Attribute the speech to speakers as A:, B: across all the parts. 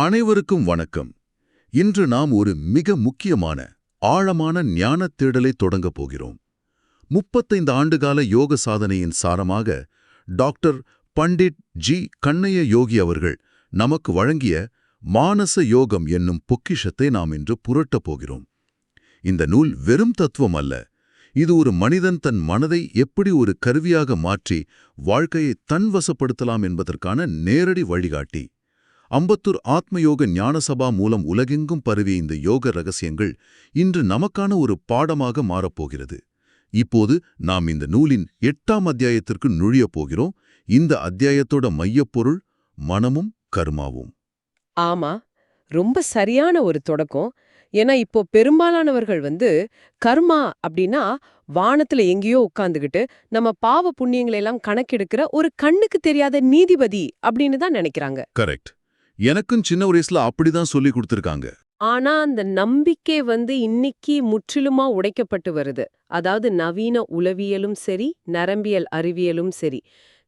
A: அனைவருக்கும் வணக்கம். இன்று நாம் ஒரு மிக முக்கியமான ஆழமான ஞானத் தேடலைத் தொடங்கப் போகிறோம். 35 ஆண்டுகால யோக சாதனையின் சாரமாக டாக்டர் பண்டிட் ஜி கண்ணைய யோகி அவர்கள் நமக்கு வழங்கிய மானச யோகம் என்னும் பொக்கிஷத்தை நாம் இன்று புரட்டப் போகிறோம். இந்த நூல் வெறும் தத்துவம் அல்ல, இது ஒரு மனிதன் தன் மனதை எப்படி ஒரு கருவியாக மாற்றி வாழ்க்கையை தன்வசப்படுத்தலாம் என்பதற்கான நேரடி வழிகாட்டி. அம்பத்தூர் ஆத்மயோக ஞானசபா மூலம் உலகெங்கும் பரவிய இந்த யோக ரகசியங்கள் இன்று நமக்கான ஒரு பாடமாக மாறப்போகிறது. இப்போது நாம் இந்த நூலின் 8ஆம் அத்தியாயத்திற்கு நுழையப் போகிறோம். இந்த அத்தியாயத்தோட மையப்பொருள் மனமும் கர்மாவும்.
B: ஆமா, ரொம்ப சரியான ஒரு தொடக்கம். ஏன்னா இப்போ பெரும்பாலானவர்கள் கர்மா அப்படின்னா வானத்துல எங்கேயோ உட்கார்ந்துகிட்டு நம்ம பாவ புண்ணியங்களை எல்லாம் கணக்கெடுக்கிற ஒரு கண்ணுக்கு தெரியாத நீதிபதி அப்படின்னு தான் நினைக்கிறாங்க.
A: கரெக்ட். எனக்கும் சின்ன வயசுல அப்படிதான் சொல்லி கொடுத்திருக்காங்க.
B: ஆனா அந்த நம்பிக்கை இன்னைக்கு முற்றிலுமா உடைக்கப்பட்டு வருது. அதாவது நவீன உளவியலும் சரி, நரம்பியல் அறிவியலும் சரி,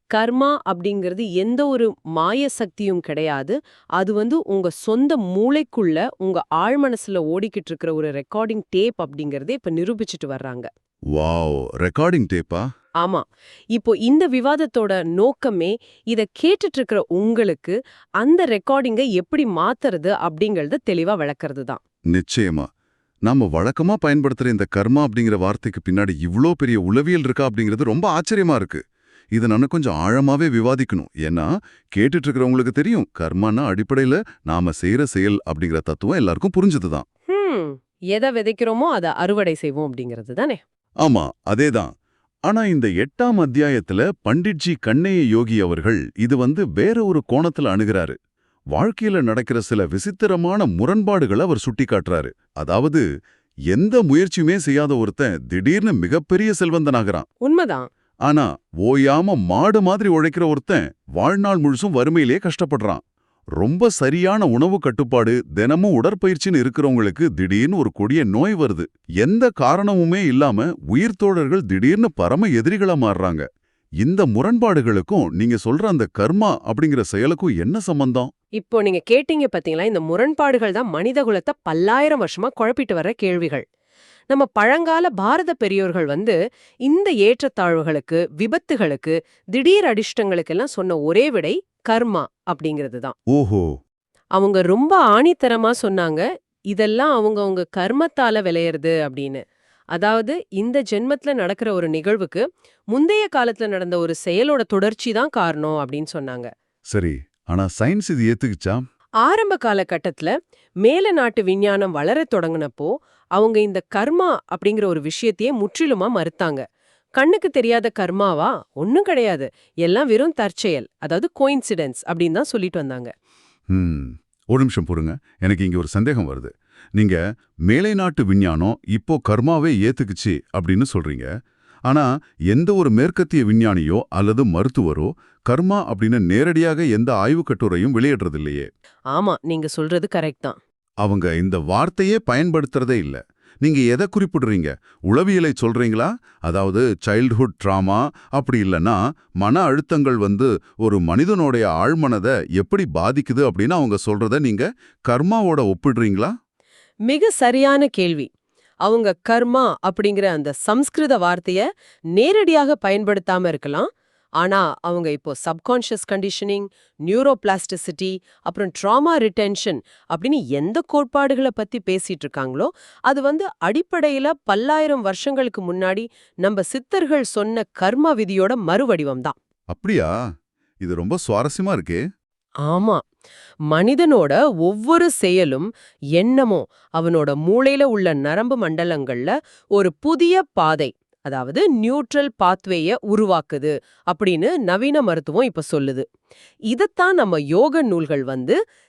B: கர்மா அப்படிங்கிறது எந்த ஒரு மாய சக்தியும் கிடையாது. அது உங்க சொந்த மூளைக்குள்ள உங்க ஆழ்மனசுல ஓடிக்கிட்டு இருக்கிற ஒரு ரெக்கார்டிங் டேப் அப்படிங்கறதே இப்ப நிரூபிச்சுட்டு வர்றாங்க.
A: வாவ், ரெக்கார்டிங் டேப்பா?
B: ஆமா. இப்போ இந்த விவாதத்தோட நோக்கமே இத கேட்டுட்டு இருக்கிற உங்களுக்கு அந்த ரெக்கார்டிங்கை எப்படி மாத்துறது அப்படிங்கறத தெளிவா விளக்குறது தான்.
A: நிச்சயமா. நாம வழக்கமா பயன்படுத்துற இந்த கர்மா அப்படிங்கிற வார்த்தைக்கு பின்னாடி இவ்ளோ பெரிய உளவியல் இருக்கா அப்படிங்கிறது ரொம்ப ஆச்சரியமா இருக்கு. இதை நான் கொஞ்சம் ஆழமாவே விவாதிக்கணும். ஏன்னா கேட்டுட்டு இருக்கிறவங்களுக்கு தெரியும், கர்மானா அடிப்படையில நாம செய்யற செயல் அப்படிங்கிற தத்துவம் எல்லாருக்கும் புரிஞ்சதுதான்.
B: எதை விதைக்கிறோமோ அதை அறுவடை செய்வோம் அப்படிங்கிறது தானே.
A: ஆமா, அதேதான். ஆனா இந்த 8ஆம் அத்தியாயத்துல பண்டிட்ஜி கண்ணைய யோகி அவர்கள் இது வேற ஒரு கோணத்துல அணுகிறாரு. வாழ்க்கையில நடக்கிற சில விசித்திரமான முரண்பாடுகளை அவர் சுட்டிக்காட்டுறாரு. அதாவது எந்த முயற்சியுமே செய்யாத ஒருத்தன் திடீர்னு மிகப்பெரிய செல்வந்தனாகிறான்.
B: உண்மைதான்.
A: ஆனா ஓயாம மாடு மாதிரி உழைக்கிற ஒருத்தன் வாழ்நாள் முழுசும் வறுமையிலே கஷ்டப்படுறான். ரொம்ப சரியான உணவு கட்டுப்பாடு, தினமும் உடற்பயிற்சின்னு இருக்கிறவங்களுக்கு திடீர்னு ஒரு கொடிய நோய் வருது. எந்த காரணமுமே இல்லாம உயிர்த்தோழர்கள் திடீர்னு பரம எதிரிகளா மாறுறாங்க. இந்த முரண்பாடுகளுக்கும் நீங்க சொல்ற அந்த கர்மா அப்படிங்கிற செயலுக்கும் என்ன சம்பந்தம்?
B: இப்போ நீங்க கேட்டீங்க பாத்தீங்களா, இந்த முரண்பாடுகள் தான் மனித குலத்தை பல்லாயிரம் வருஷமா குழப்பிட்டு வர கேள்விகள். நம்ம பழங்கால பாரத பெரியோர்கள் இந்த ஏற்றத்தாழ்வுகளுக்கு, விபத்துகளுக்கு, திடீர் அதிர்ஷ்டங்களுக்கெல்லாம் சொன்ன ஒரே விடை கர்மா அப்படிங்கிறது தான்.
A: ஓஹோ.
B: அவங்க ரொம்ப ஆணித்தரமா சொன்னாங்க, இதெல்லாம் அவங்க கர்மத்தால விளையிறது அப்படின்னு. அதாவது இந்த ஜென்மத்துல நடக்கிற ஒரு நிகழ்வுக்கு முந்தைய காலத்துல நடந்த ஒரு செயலோட தொடர்ச்சி தான் காரணம் அப்படின்னு சொன்னாங்க.
A: சரி, ஆனா சயின்ஸ் இது ஏத்துக்குச்சா?
B: ஆரம்ப காலகட்டத்துல மேல நாட்டு விஞ்ஞானம் வளரத் தொடங்கினப்போ அவங்க இந்த கர்மா அப்படிங்கிற ஒரு விஷயத்தையே முற்றிலுமா மறுத்தாங்க. கண்ணுக்கு தெரியாத கர்மாவா? ஒன்னும் கிடையாது, எல்லாம் வெறும் தற்செயல், அதாவது கோயின்சிடென்ஸ் அப்படின்னு தான் சொல்லிட்டு வந்தாங்க.
A: ஒரு நிமிஷம் பொறுங்க, எனக்கு இங்க ஒரு சந்தேகம் வருது. நீங்க மேலை நாட்டு விஞ்ஞானம் இப்போ கர்மாவே ஏத்துக்குச்சு அப்படின்னு சொல்றீங்க. ஆனா எந்த ஒரு மேற்கத்திய விஞ்ஞானியோ அல்லது மருத்துவரோ கர்மா அப்படின்னு நேரடியாக எந்த ஆய்வு கட்டுரையும் வெளியிடுறதில்லையே.
B: ஆமா, நீங்க சொல்றது கரெக்ட் தான்.
A: அவங்க இந்த வார்த்தையே பயன்படுத்துறதே இல்ல. நீங்க எதை குறிப்பிடுறீங்க? உளவியலை சொல்றீங்களா? அதாவது சைல்ட்ஹுட் ட்ராமா, அப்படி இல்லைன்னா மன அழுத்தங்கள் ஒரு மனிதனுடைய ஆழ்மனதை எப்படி பாதிக்குது அப்படின்னு அவங்க சொல்றத நீங்க கர்மாவோட ஒப்பிடுறீங்களா?
B: மிக சரியான கேள்வி. அவங்க கர்மா அப்படிங்கிற அந்த சம்ஸ்கிருத வார்த்தைய நேரடியாக பயன்படுத்தாம இருக்கலாம். ஆனா அவங்க இப்போ சப்கான்ஷியஸ் கண்டிஷனிங், நியூரோபிளாஸ்டிசிட்டி, அப்புறம் ட்ராமா ரிட்டென்ஷன் அப்படின்னு எந்த கோட்பாடுகளை பத்தி பேசிட்டு இருக்காங்களோ அது அடிப்படையில பல்லாயிரம் வருஷங்களுக்கு முன்னாடி நம்ம சித்தர்கள் சொன்ன கர்ம விதியோட மறுவடிவம் தான்.
A: அப்படியா? இது ரொம்ப சுவாரஸ்யமா இருக்கே.
B: ஆமா, மனிதனோட ஒவ்வொரு செயலும், எண்ணமும் அவனோட மூளையில உள்ள நரம்பு மண்டலங்கள்ல ஒரு புதிய பாதை, அதாவது நியூட்ரல் பாத்வேய உருவாக்குது அப்படின்னு நவீன மருத்துவம் இப்ப சொல்லுது. இதத்தான் நம்ம யோக நூல்கள்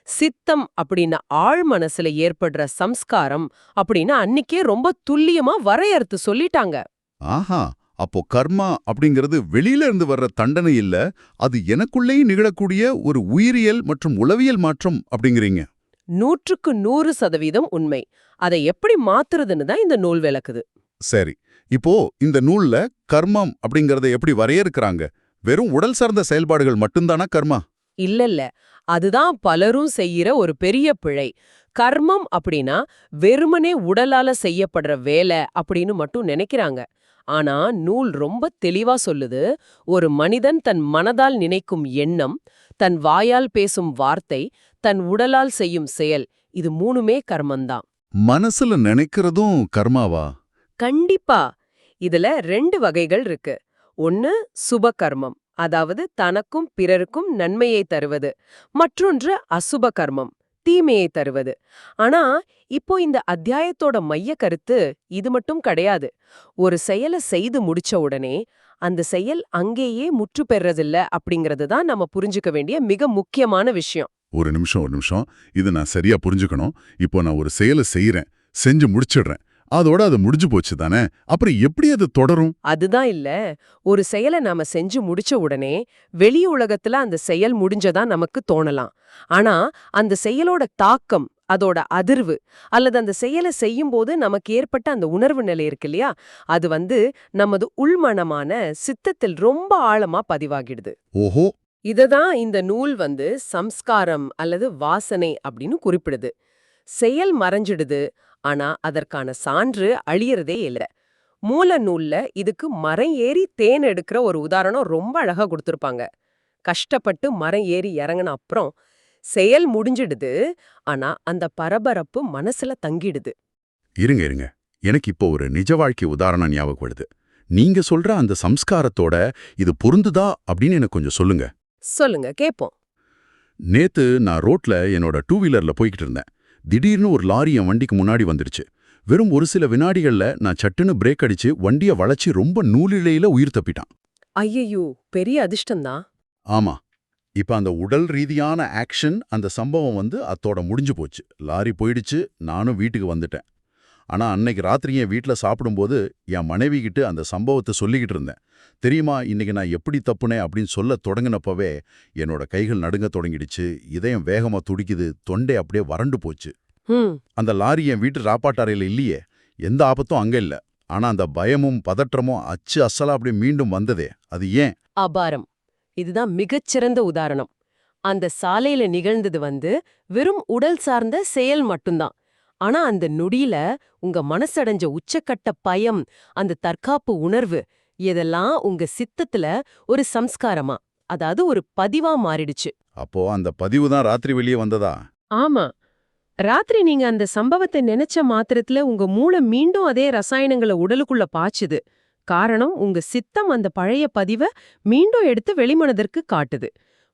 B: சித்தம் அப்படின்னு ஆழ் மனசுல ஏற்படுற சம்ஸ்காரம் அப்படின்னு அன்னிக்கே ரொம்ப துல்லியமா வரையறுத்து சொல்லிட்டாங்க.
A: ஆஹா, அப்போ கர்மா அப்படிங்கிறது வெளியில இருந்து வர்ற தண்டனை இல்ல, அது எனக்குள்ளேயும் நிகழக்கூடிய ஒரு உயிரியல் மற்றும் உளவியல் மாற்றம் அப்படிங்கிறீங்க.
B: 100க்கு 100% உண்மை. அதை எப்படி மாத்துறதுன்னு தான் இந்த நூல் விளக்குது.
A: சரி, இப்போ இந்த நூல்ல கர்மம் அப்படிங்கறத எப்படி வரையறுக்கிறாங்க? வெறும் உடல் சார்ந்த செயல்பாடுகள் மட்டும்தானா கர்மா?
B: இல்ல, அதுதான் பலரும் செய்யற ஒரு பெரிய பிழை. கர்மம் அப்படின்னா வெறுமனே உடலால செய்யப்படுற வேலை அப்படின்னு மட்டும் நினைக்கிறாங்க. ஆனா நூல் ரொம்ப தெளிவா சொல்லுது, ஒரு மனிதன் தன் மனதால் நினைக்கும் எண்ணம், தன் வாயால் பேசும் வார்த்தை, தன் உடலால் செய்யும் செயல், இது மூணுமே கர்மந்தான்.
A: மனசுல நினைக்கிறதும் கர்மாவா?
B: கண்டிப்பா. இதுல 2 வகைகள் இருக்கு. ஒன்னு சுப கர்மம், அதாவது தனக்கும் பிறருக்கும் நன்மையை தருவது. மற்றொன்று அசுப கர்மம், தீமையை தருவது. ஆனா இப்போ இந்த அத்தியாயத்தோட மைய கருத்து இது மட்டும் கிடையாது. ஒரு செயலை செய்து முடிச்ச உடனே அந்த செயல் அங்கேயே முற்று பெறதில்ல அப்படிங்கிறது தான் நம்ம புரிஞ்சுக்க வேண்டிய மிக முக்கியமான விஷயம்.
A: ஒரு நிமிஷம். இது நான் சரியா புரிஞ்சுக்கணும். இப்போ நான் ஒரு செயலை செய்யறேன், செஞ்சு முடிச்சிடுறேன். அதோட அது முடிஞ்சு போச்சு தானே? அப்புறம் எப்படி அது தொடரும்?
B: அதுதான் இல்ல. ஒரு செயலை நாம செஞ்சு முடிச்ச உடனே வெளி உலகத்துல அந்த செயல் முடிஞ்சதா நமக்கு தோணலாம். ஆனா அந்த செயலோட தாக்கம், அதோட அதிர்வு, அல்லது அந்த செயலை செய்யும்போது நமக்கு ஏற்பட்ட அந்த உணர்வு நிலை இருக்கு இல்லையா, அது நமது உள்மனமான சித்தத்தில் ரொம்ப ஆழமா பதிவாகிடுது.
A: ஓஹோ!
B: இததான் இந்த நூல் சம்ஸ்காரம் அல்லது வாசனை அப்படின்னு குறிப்பிடுது. செயல் மறைஞ்சிடுது, ஆனா அதற்கான சான்று அழியறதே இல்ல. மூல நூல்ல இதுக்கு மரம் ஏறி தேன் எடுக்கிற ஒரு உதாரணம் ரொம்ப அழகா கொடுத்திருப்பாங்க. கஷ்டப்பட்டு மரம் ஏறி இறங்கின அப்புறம் செயல் முடிஞ்சிடுது, ஆனா அந்த பரபரப்பு மனசுல தங்கிடுது.
A: இருங்க. எனக்கு இப்போ ஒரு நிஜ வாழ்க்கை உதாரணம் ஞாபகம் வருது. நீங்க சொல்ற அந்த சம்ஸ்காரத்தோட இது பொருந்துதா அப்படின்னு எனக்கு கொஞ்சம் சொல்லுங்க.
B: சொல்லுங்க, கேப்போம்.
A: நேத்து நான் ரோட்ல என்னோட 2 வீலர்ல போய்கிட்டு இருந்தேன். திடீர்னு ஒரு லாரி என் வண்டிக்கு முன்னாடி வந்துடுச்சு. வெறும் ஒரு சில வினாடிகள்ல நான் சட்டுன்னு பிரேக் அடிச்சு வண்டிய வளைச்சு ரொம்ப நூலிழையில உயிர் தப்பிட்டான்.
B: ஐயையோ, பெரிய அதிர்ஷ்டம்தான்.
A: ஆமா. இப்ப அந்த உடல் ரீதியான ஆக்ஷன், அந்த சம்பவம் அத்தோட முடிஞ்சு போச்சு. லாரி போயிடுச்சு, நானும் வீட்டுக்கு வந்துட்டேன். ஆனா அன்னைக்கு ராத்திரி என் வீட்ல சாப்பிடும்போது என் மனைவி கிட்ட அந்த சம்பவத்தை சொல்லிக்கிட்டு இருந்தேன். தெரியுமா, இன்னைக்கு நான் எப்படி தப்புனேன் அப்படின்னு சொல்ல தொடங்கினப்பவே என்னோட கைகள் நடுங்க தொடங்கிடுச்சு, இதயம் வேகமா துடிக்குது, தொண்டை அப்படியே வறண்டு போச்சு. அந்த லாரி என் வீட்டு ராப்பாட்டறையில இல்லையே, எந்த ஆபத்தும் அங்க இல்ல. ஆனா அந்த பயமும் பதற்றமும் அச்சு அசலா அப்படியே மீண்டும் வந்ததே, அது ஏன்?
B: அபாரம். இதுதான் மிகச்சிறந்த உதாரணம். அந்த சாலையில நிகழ்ந்தது வெறும் உடல் சார்ந்த செயல் மட்டும்தான். ஆனா அந்த நொடியில உங்க மனசடைஞ்ச உச்சக்கட்ட பயம், அந்த தற்காப்பு உணர்வு, இதெல்லாம் உங்க சித்தத்துல ஒரு சம்ஸ்காரமா, அதாவது ஒரு பதிவா மாறிடுச்சு.
A: அப்போ அந்த பதிவு தான் ராத்திரி வெளியே வந்ததா?
B: ஆமா. ராத்திரி நீங்க அந்த சம்பவத்தை நினைச்ச மாத்திரத்துல உங்க மூளை மீண்டும் அதே ரசாயனங்களை உடலுக்குள்ள பாய்ச்சுது. காரணம், உங்க சித்தம் அந்த பழைய பதிவை மீண்டும் எடுத்து வெளிமனதிற்கு காட்டுது.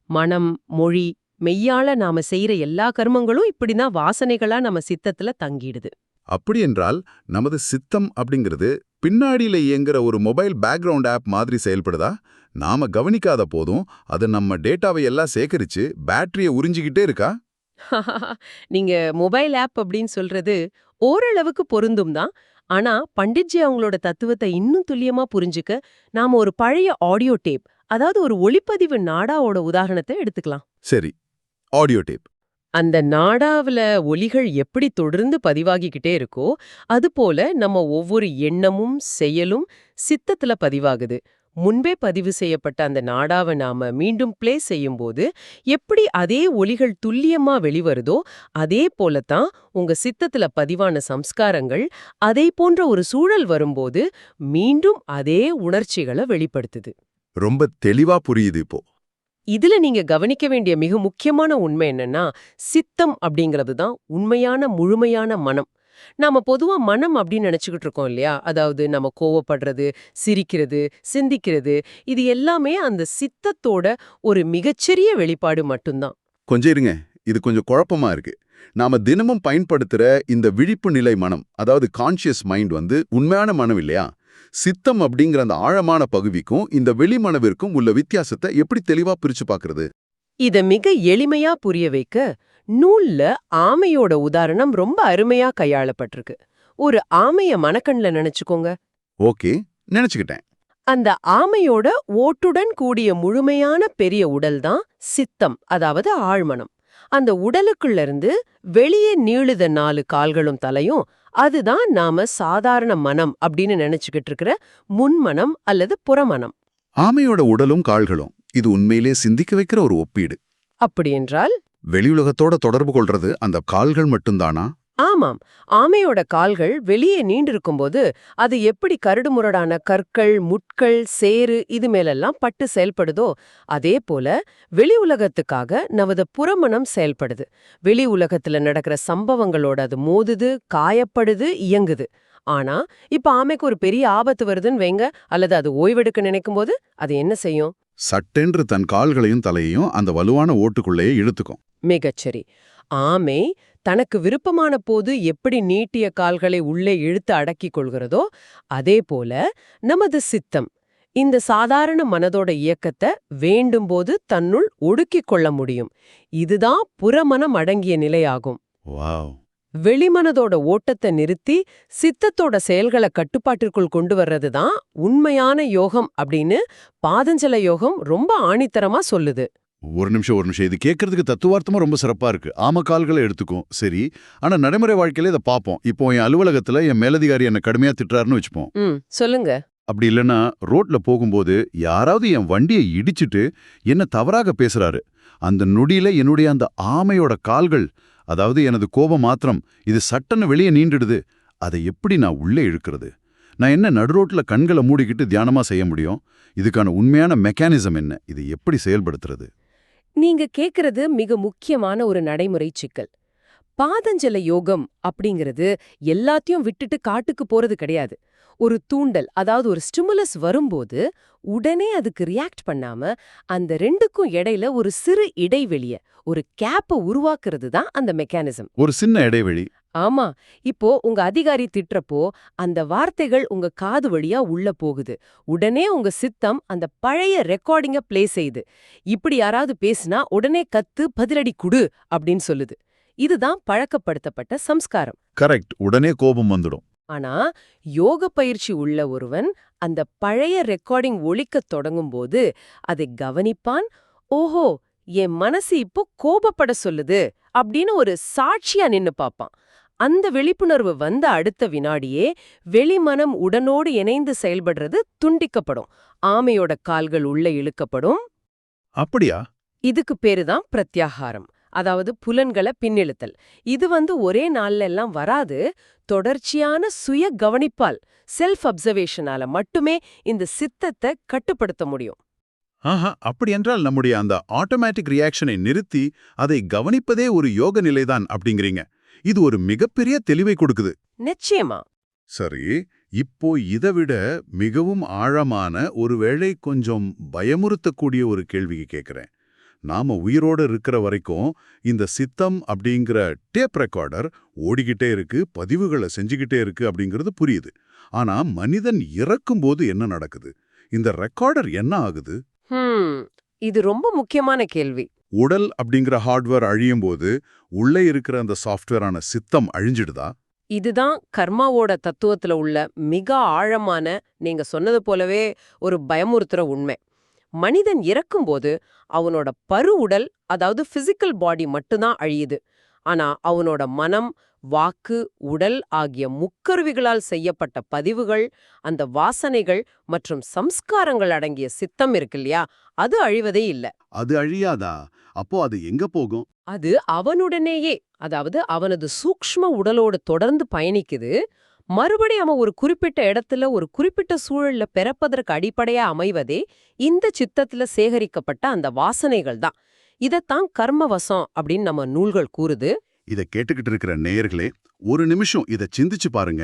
B: மனம், மொழி, மெய்யால நாம செய்யற எல்லா கர்மங்களும் இப்படிதான் வாசனைகளா நம்ம சித்தத்துல தங்கிடுது.
A: அப்படி என்றால் நமது சித்தம் அப்படிங்கிறது பின்னாடியில இயங்குற ஒரு மொபைல் பேக்ரவுண்ட் ஆப் மாதிரி செயல்படுதா? நாம கவனிக்காத போதும் அது நம்ம டேட்டாவை எல்லாம் சேகரிச்சு பேட்டரியை உறிஞ்சிக்கிட்டே இருக்கா?
B: நீங்க மொபைல் ஆப் அப்படின்னு சொல்றது ஓரளவுக்கு பொருந்தும் தான். ஆனா பண்டிட்ஜி அவங்களோட தத்துவத்தை இன்னும் துல்லியமா புரிஞ்சுக்க நாம ஒரு பழைய ஆடியோ டேப், அதாவது ஒரு ஒளிப்பதிவு நாடாவோட உதாரணத்தை எடுத்துக்கலாம்.
A: சரி, ஆடியோ டேப்.
B: அந்த நாடாவுல ஒலிகள் எப்படி தொடர்ந்து பதிவாகிக்கிட்டே இருக்கோ, அதுபோல நம்ம ஒவ்வொரு எண்ணமும் செயலும் சித்தத்துல பதிவாகுது. முன்பே பதிவு செய்யப்பட்ட அந்த நாடாவை நாம மீண்டும் ப்ளே செய்யும்போது எப்படி அதே ஒலிகள் துல்லியமா வெளிவருதோ, அதே போலத்தான் உங்க சித்தத்துல பதிவான சம்ஸ்காரங்கள் அதே போன்ற ஒரு சூழல் வரும்போது மீண்டும் அதே உணர்ச்சிகளை வெளிப்படுத்துது.
A: ரொம்ப தெளிவா புரியுது இப்போ.
B: இதுல நீங்க கவனிக்க வேண்டிய மிக முக்கியமான உண்மை என்னன்னா, சித்தம் அப்படிங்கிறது தான் உண்மையான முழுமையான மனம். நாம பொதுவா மனம் அப்படின்னு நினைச்சுக்கிட்டு இருக்கோம் இல்லையா? அதாவது நம்ம கோவப்படுறது, சிரிக்கிறது, சிந்திக்கிறது, இது எல்லாமே அந்த சித்தத்தோட ஒரு மிகச்சிறிய வெளிப்பாடு மட்டும்தான்.
A: கொஞ்சம் இருங்க, இது கொஞ்சம் குழப்பமா இருக்கு. நாம தினமும் பயன்படுத்துற இந்த விழிப்பு நிலை மனம், அதாவது கான்ஷியஸ் மைண்ட் உண்மையான மனம் இல்லையா? சித்தம் அப்படிங்கிற அந்த ஆழமான பகுதிக்கும் இந்த வெளிமனவிற்கும் உள்ள வித்தியாசத்தை எப்படி தெளிவா பிரிச்சு பார்க்கிறது?
B: இத மிக எளிமையா புரிய வைக்க நூல்ல ஆமையோட உதாரணம் ரொம்ப அருமையா கையாளப்பட்டிருக்கு. ஒரு ஆமைய மனக்கண்ல நினைச்சுக்கோங்க.
A: ஓகே, நினைச்சுக்கிட்டேன்.
B: அந்த ஆமையோட ஓட்டுடன் கூடிய முழுமையான பெரிய உடல் தான் சித்தம், அதாவது ஆழ்மனம். அந்த உடலுக்குள்ள இருந்து வெளியே நீளுத 4 கால்களும் தலையும், அதுதான் நாம சாதாரண மனம் அப்படின்னு நினைச்சுக்கிட்டு இருக்கிற முன்மனம் அல்லது புறமனம்.
A: ஆமையோட உடலும் கால்களும், இது உண்மையிலே சிந்திக்க வைக்கிற ஒரு ஒப்பீடு.
B: அப்படி என்றால்
A: வெளியுலகத்தோட தொடர்பு கொள்றது அந்த கால்கள் மட்டும்தானா?
B: ஆமாம், ஆமையோட கால்கள் வெளியே நீண்டிருக்கும்போது அது எப்படி கரடுமுரடான கற்கள், முட்கள், சேறு இது மேலெல்லாம் பட்டு செயல்படுதோ அதே போல வெளி உலகத்துக்காக நமது புறமனம் செயல்படுது. வெளி உலகத்துல நடக்கிற சம்பவங்களோட அது மோதுது, காயப்படுது, இயங்குது. ஆனா இப்ப ஆமைக்கு ஒரு பெரிய ஆபத்து வருதுன்னு வைங்க, அல்லது அது ஓய்வெடுக்க நினைக்கும் போது அது என்ன செய்யும்?
A: சட்டென்று தன் கால்களையும் தலையையும் அந்த வலுவான ஓட்டுக்குள்ளேயே இழுத்துக்கும்.
B: மிகச்சரி. ஆமை தனக்கு விருப்பமான போது எப்படி நீட்டிய கால்களை உள்ளே இழுத்து அடக்கிக் கொள்கிறதோ அதே போல நமது சித்தம் இந்த சாதாரண மனதோட இயக்கத்தை வேண்டும்போது தன்னுள் ஒடுக்கிக் கொள்ள முடியும். இதுதான் புறமனம் அடங்கிய நிலையாகும்.
A: வாவ்!
B: வெளிமனதோட ஓட்டத்தை நிறுத்தி சித்தத்தோட செயல்களை கட்டுப்பாட்டிற்குள் கொண்டு வர்றது தான் உண்மையான யோகம் அப்படின்னு பாதஞ்சல யோகம் ரொம்ப ஆணித்தரமா சொல்லுது.
A: ஒரு நிமிஷம். இது கேட்கறதுக்கு தத்துவார்த்தமா ரொம்ப சிறப்பா இருக்கு. ஆம கால்களை எடுத்துக்கும், சரி. ஆனா நடைமுறை வாழ்க்கையில இதை பார்ப்போம். இப்போ என் அலுவலகத்துல என் மேலதிகாரி என்ன கடுமையா திட்டுறாருன்னு வச்சுப்போம்.
B: சொல்லுங்க.
A: அப்படி இல்லைன்னா ரோட்ல போகும்போது யாராவது என் வண்டியை இடிச்சிட்டு என்ன தவறாக பேசுறாரு. அந்த நொடியில என்னுடைய அந்த ஆமையோட கால்கள், அதாவது எனது கோபம் மாத்திரம், இது சட்டன்னு வெளியே நீண்டுடுது. அதை எப்படி நான் உள்ளே இழுக்கிறது? நான் என்ன நடுரோட்ல கண்களை மூடிக்கிட்டு தியானமா செய்ய முடியும்? இதுக்கான உண்மையான மெக்கானிசம் என்ன? இது எப்படி செயல்படுத்துறது?
B: நீங்க கேக்குறது மிக முக்கியமான ஒரு நடைமுறை சிக்கல். பாதஞ்சல யோகம் அப்படிங்கிறது எல்லாத்தையும் விட்டுட்டு காட்டுக்கு போறது கிடையாது. ஒரு தூண்டல், அதாவது ஒரு ஸ்டிமுலஸ் வரும்போது உடனே அதுக்கு ரியாக்ட் பண்ணாம அந்த ரெண்டுக்கும் இடையில ஒரு சிறு இடைவெளிய, ஒரு கேப்ப உருவாக்குறது தான் அந்த மெக்கானிசம்.
A: ஒரு சின்ன இடைவெளி.
B: ஆமா. இப்போ உங்க அதிகாரி திட்டுறப்போ அந்த வார்த்தைகள் உங்க காது வழியா உள்ள போகுது. உடனே உங்க சித்தம் அந்த பழைய ரெக்கார்டிங்க ப்ளே செய்யுது. இப்படி யாராவது பேசினா உடனே கத்து பதிலடி குடு அப்படின்னு சொல்லுது. இதுதான் பழக்கப்படுத்தப்பட்ட சம்ஸ்காரம்.
A: கரெக்ட். உடனே கோபம் வந்துடும்.
B: ஆனா யோக பயிற்சி உள்ள ஒருவன் அந்த பழைய ரெக்கார்டிங் ஒலிக்கத் தொடங்கும்போது அதை கவனிப்பான். ஓஹோ, என் மனசு இப்போ கோபப்பட சொல்லுது அப்படின்னு ஒரு சாட்சியா நின்னு பாப்பான். அந்த விழிப்புணர்வு வந்த அடுத்த வினாடியே வெளிமனம் உடனோடு இணைந்து செயல்படுறது துண்டிக்கப்படும். ஆமையோட கால்கள் உள்ள இழுக்கப்படும்.
A: அப்படியா?
B: இதுக்கு பேருதான் பிரத்யாகாரம், அதாவது புலன்களை பின்னிழுத்தல். இது ஒரே நாள்ல எல்லாம் வராது. தொடர்ச்சியான சுய கவனிப்பால், செல்ஃப் அப்சர்வேஷனால மட்டுமே இந்த சித்தத்தை கட்டுப்படுத்த முடியும்.
A: ஆஹா, அப்படி என்றால் நம்முடைய அந்த ஆட்டோமேட்டிக் ரியாக்ஷனை நிறுத்தி அதை கவனிப்பதே ஒரு யோக நிலைதான் அப்படிங்கிறீங்க. இது ஒரு மிகப்பெரிய தெளிவை கொடுக்குது.
B: நிச்சயமா.
A: சரி, இப்போ இதை விட மிகவும் ஆழமான, ஒருவேளை கொஞ்சம் பயமுறுத்தக்கூடிய ஒரு கேள்விக்கு கேட்கிறேன். நாம உயிரோட இருக்கிற வரைக்கும் இந்த சித்தம் அப்படிங்கிற டேப் ரெக்கார்டர் ஓடிக்கிட்டே இருக்கு, பதிவுகளை செஞ்சுக்கிட்டே இருக்கு அப்படிங்கிறது புரியுது. ஆனா மனிதன் இறக்கும்போது என்ன நடக்குது? இந்த ரெக்கார்டர் என்ன ஆகுது?
B: இது ரொம்ப முக்கியமான கேள்வி.
A: உடல் அப்படிங்கிற ஹார்ட்வேர் அழியும் போது உள்ளே இருக்கிற அந்த சாஃப்ட்வேரான சித்தம் அழிஞ்சிடுதா?
B: இதுதான் கர்மாவோட தத்துவத்துல உள்ள மிக ஆழமான, நீங்க சொன்னது போலவே ஒரு பயமுறுத்துற உண்மை. மனிதன் இறக்கும்போது அவனோட பரு உடல், அதாவது பிசிக்கல் பாடி மட்டும்தான் அழியுது. ஆனா அவனோட மனம், வாக்கு, உடல் ஆகிய முக்கருவிகளால் செய்யப்பட்ட பதிவுகள், அந்த வாசனைகள் மற்றும் சம்ஸ்காரங்கள் அடங்கிய சித்தம் இருக்கு இல்லையா, அது அழிவதே இல்ல.
A: அது அழியாதா? அப்போ அது எங்க போகும்?
B: அது அவனுடனேயே, அதாவது அவனது சூக்ஷ்ம உடலோடு தொடர்ந்து பயணிக்குது. மறுபடி அவன் ஒரு குறிப்பிட்ட இடத்துல ஒரு குறிப்பிட்ட சூழல்ல பிறப்பதற்கு அடிப்படையா அமைவதே இந்த சித்தத்துல சேகரிக்கப்பட்ட அந்த வாசனைகள் தான். இதத்தான் கர்மவசம் அப்படின்னு நம்ம நூல்கள் கூறுது.
A: இதை கேட்டுக்கிட்டு இருக்கிற நேயர்களே, ஒரு நிமிஷம் இதை சிந்திச்சு பாருங்க.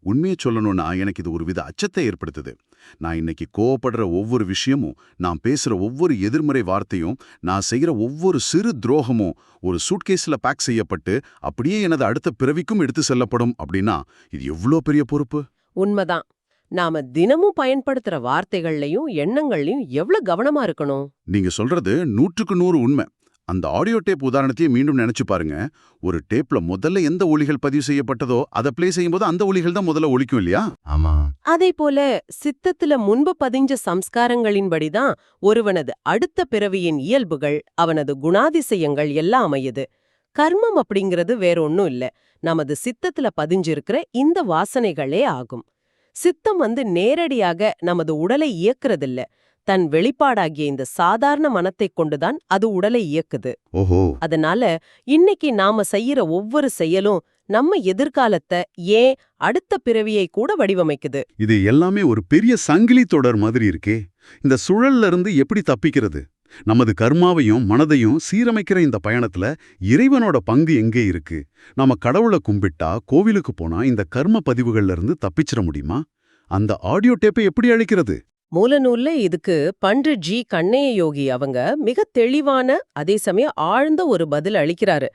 A: உண்மையை சொல்லணும்னா எனக்கு இது ஒருவித அச்சத்தை ஏற்படுத்துது. நான் இன்னைக்கு கோவப்படுற ஒவ்வொரு விஷயமும், நான் பேசுற ஒவ்வொரு எதிர்மறை வார்த்தையும், நான் செய்யற ஒவ்வொரு சிறு துரோகமும் ஒரு சூட்கேஸ்ல பேக் செய்யப்பட்டு அப்படியே எனது அடுத்த பிறவிக்கும் எடுத்து செல்லப்படும் அப்படின்னா இது எவ்வளோ பெரிய பொறுப்பு.
B: உண்மைதான். நாம தினமும் பயன்படுத்துற வார்த்தைகள்லயும் எண்ணங்கள்லயும் எவ்வளவு கவனமா இருக்கணும்.
A: நீங்க சொல்றது 100க்கு 100 உண்மை. அந்த ஆடியோ டேப் உதாரணத்தையே மீண்டும் நினைச்சு பாருங்க. ஒரு டேப்ல முதல்ல எந்த ஒலிகள் பதிவு செய்யப்பட்டதோ அதை பிளே செய்யும்போது அந்த ஒலிகள் தான் முதல்ல ஒலிக்கும் இல்லையா? ஆமா.
B: அதே போல சித்தத்துல முன்பு பதிஞ்ச சம்ஸ்காரங்களின்படிதான் ஒருவனது அடுத்த பிறவியின் இயல்புகள், அவனது குணாதிசயங்கள் எல்லாம் அமையுது. கர்மம் அப்படிங்கிறது வேற ஒன்னும் இல்ல, நமது சித்தத்துல பதிஞ்சிருக்கிற இந்த வாசனைகளே ஆகும். சித்தம் நேரடியாக நமது உடலை இயக்குறதில்ல, தன் வெளிப்பாடாகிய இந்த சாதாரண மனத்தைக் கொண்டுதான் அது உடலை இயக்குது.
A: ஓஹோ.
B: அதனால இன்னைக்கு நாம செய்யற ஒவ்வொரு செயலும் நம்ம எதிர்காலத்தை, ஏன் அடுத்த பிறவியை கூட வடிவமைக்குது.
C: இது எல்லாமே ஒரு பெரிய சங்கிலி தொடர் மாதிரி இருக்கே. இந்த சுழல்ல இருந்து எப்படி தப்பிக்கிறது? நமது கர்மாவையும் மனதையும் சீரமைக்கிற இந்த பயணத்துல இறைவனோட பங்கு எங்கே இருக்கு? நாம கடவுளை கும்பிட்டா, கோவிலுக்கு போனா இந்த கர்ம பதிவுகள்ல இருந்து தப்பிச்சிட முடியுமா? அந்த ஆடியோ டேப்பை எப்படி அழிக்கிறது?
B: மூலநூல்ல இதுக்கு பண்டிட் ஜி கண்ணைய யோகி அவங்க மிக தெளிவான, அதே சமயம் ஆழ்ந்த ஒரு பதில் அளிக்கிறாரு.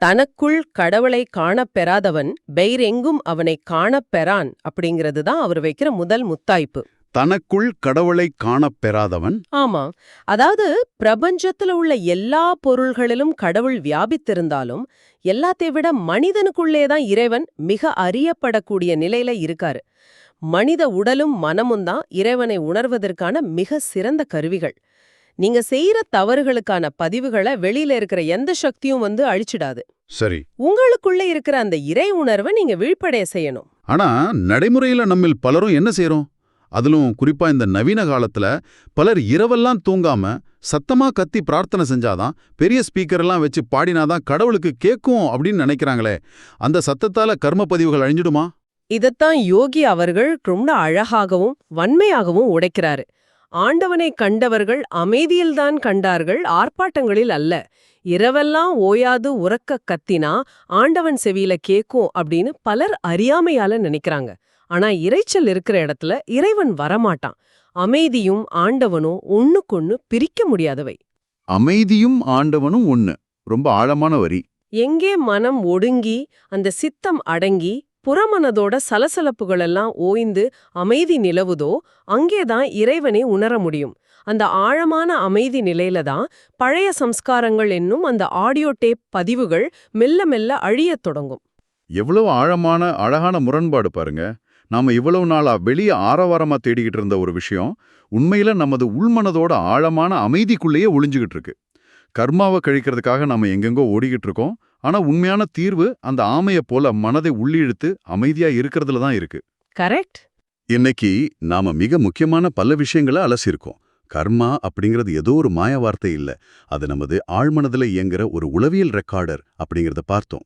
B: தனக்குள் கடவுளை காணப் பெறாதவன் வேறெங்கும் அவனை காணப் பெறான் அப்படிங்கிறது தான் அவர் வைக்கிற முதல் முத்தாய்ப்பு.
C: தனக்குள் கடவுளை காணப் பெறாதவன்.
B: ஆமா, அதாவது பிரபஞ்சத்துல உள்ள எல்லா பொருள்களிலும் கடவுள் வியாபித்திருந்தாலும் எல்லாத்தை விட மனிதனுக்குள்ளே தான் இறைவன் மிக அறியப்படக்கூடிய நிலையில இருக்காரு. மனித உடலும் மனமும் தான் இறைவனை உணர்வதற்கான மிக சிறந்த கருவிகள். நீங்க செய்யற தவறுகளுக்கான பதிவுகளை வெளியில இருக்கிற எந்த சக்தியும் அழிச்சிடாது.
C: சரி.
B: உங்களுக்குள்ள இருக்கிற அந்த இறை உணர்வை நீங்க விழிப்படைய செய்யணும்.
C: ஆனா நடைமுறையில நம்மில் பலரும் என்ன செய்றோம்? அதிலும் குறிப்பா இந்த நவீன காலத்துல பலர் இரவெல்லாம் தூங்காம சத்தமா கத்தி பிரார்த்தனை செஞ்சாதான், பெரிய ஸ்பீக்கரெல்லாம் வச்சு பாடினாதான் கடவுளுக்கு கேட்கும் அப்படின்னு நினைக்கிறாங்களே. அந்த சத்தத்தால கர்ம பதிவுகள் அழிஞ்சிடுமா?
B: இதத்தான் யோகி அவர்கள் ரொம்ப அழகாகவும் வன்மையாகவும் உடைக்கிறாரு. ஆண்டவனை கண்டவர்கள் அமைதியில்தான் கண்டார்கள், ஆர்ப்பாட்டங்களில் அல்ல. இரவெல்லாம் ஓயாது உறக்க கத்தினா ஆண்டவன் செவியில கேக்கும் அப்படின்னு பலர் அறியாமையால நினைக்கிறாங்க. ஆனா இரைச்சல் இருக்கிற இடத்துல இறைவன் வரமாட்டான். அமைதியும் ஆண்டவனும் ஒண்ணுக்கொண்ணு பிரிக்க முடியாதவை.
A: அமைதியும் ஆண்டவனும் ஒண்ணு. ரொம்ப ஆழமான வரி.
B: எங்கே மனம் ஒடுங்கி அந்த சித்தம் அடங்கி புறமனதோட சலசலப்புகளெல்லாம் ஓய்ந்து அமைதி நிலவுதோ அங்கேதான் இறைவனை உணர முடியும். அந்த ஆழமான அமைதி நிலையில தான் பழைய சம்ஸ்காரங்கள் என்னும் அந்த ஆடியோ டேப் பதிவுகள் மெல்ல மெல்ல அழியத் தொடங்கும்.
A: எவ்வளவு ஆழமான அழகான முரண்பாடு பாருங்க. நாம இவ்வளவு நாளா வெளியே ஆரவாரமா தேடிக்கிட்டு இருந்த ஒரு விஷயம் உண்மையில நமது உள்மனதோட ஆழமான அமைதிக்குள்ளேயே ஒளிஞ்சுகிட்டு இருக்கு. கர்மாவை கழிக்கிறதுக்காக நாம எங்கெங்கோ ஓடிக்கிட்டு இருக்கோம். ஆனா உண்மையான தீர்வு அந்த ஆமைய போல மனதை உள்ளிழுத்து அமைதியா இருக்கிறதுல தான் இருக்கு.
B: கரெக்ட்.
A: இன்னைக்கு நாம மிக முக்கியமான பல விஷயங்களை அலசியிருக்கோம். கர்மா அப்படிங்கிறது ஏதோ ஒரு மாய வார்த்தை இல்ல. அது நமது ஆழ்மனதுல இயங்குற ஒரு உளவியல் ரெக்கார்டர் அப்படிங்கறத பார்த்தோம்.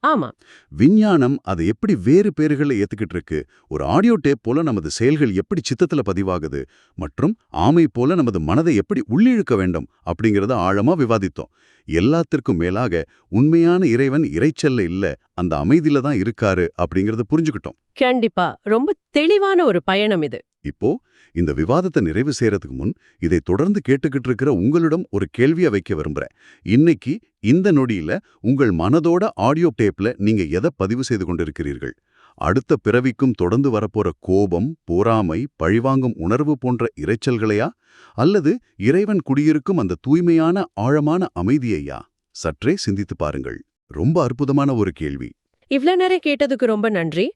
B: ஆமா,
A: விஞ்ஞானம் அதை எப்படி வேறு பேர்களை ஏத்துக்கிட்டு இருக்கு, ஒரு ஆடியோ டேப் போல நமது செயல்கள் எப்படி சித்தத்துல பதிவாகுது, மற்றும் ஆமை போல நமது மனதை எப்படி உள்ளிழுக்க வேண்டும் அப்படிங்கறத ஆழமா விவாதித்தோம். எல்லாத்திற்கும் மேலாக உண்மையான இறைவன் இரைச்சல்ல இல்ல, அந்த அமைதியில தான் இருக்காரு அப்படிங்கறத புரிஞ்சுக்கிட்டோம்.
B: கண்டிப்பா ரொம்ப தெளிவான ஒரு பயணம் இது.
A: இப்போ இந்த விவாதத்தை நிறைவு செய்யறதுக்கு முன் இதை தொடர்ந்து கேட்டுக்கிட்டு இருக்கிற உங்களிடம் ஒரு கேள்வியை வைக்க விரும்புறேன். இன்னைக்கு இந்த நொடியில உங்கள் மனதோட ஆடியோ டேப்ல நீங்க எதை பதிவு செய்து கொண்டிருக்கிறீர்கள்? அடுத்த பிறவிக்கும் தொடர்ந்து வரப்போற கோபம், பொறாமை, பழிவாங்கும் உணர்வு போன்ற இரைச்சல்களையா, அல்லது இறைவன் குடியிருக்கும் அந்த தூய்மையான ஆழமான அமைதியையா? சற்றே சிந்தித்து பாருங்கள். ரொம்ப அற்புதமான ஒரு கேள்வி.
B: இவ்ளோ நேரம் கேட்டதுக்கு ரொம்ப நன்றி.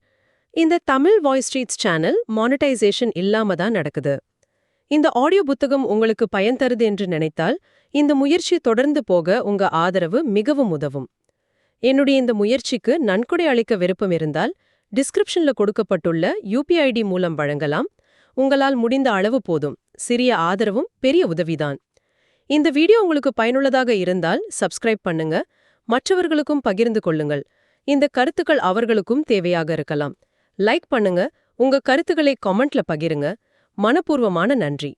B: இந்த Tamil voice streets channel monetisation இல்லாம தான் நடக்குது. இந்த ஆடியோ புத்தகம் உங்களுக்கு பயன் தருது என்று நினைத்தால் இந்த முயற்சி தொடர்ந்து போக உங்க ஆதரவு மிகவும் உதவும். என்னுடைய இந்த முயற்சிக்கு நன்கொடை அளிக்க விருப்பம் இருந்தால் டிஸ்கிரிப்ஷன்ல கொடுக்கப்பட்டுள்ள UPID மூலம் வழங்கலாம். உங்களால் முடிந்த அளவு போதும். சிறிய ஆதரவும் பெரிய உதவிதான். இந்த வீடியோ உங்களுக்கு பயனுள்ளதாக இருந்தால் சப்ஸ்கிரைப் பண்ணுங்க, மற்றவர்களுக்கும் பகிர்ந்து கொள்ளுங்கள். இந்த கருத்துக்கள் அவர்களுக்கும் தேவையாக இருக்கலாம். லைக் பண்ணுங்க, உங்க கருத்துக்களை கமெண்ட்ல பகிருங்க. மனப்பூர்வமான நன்றி.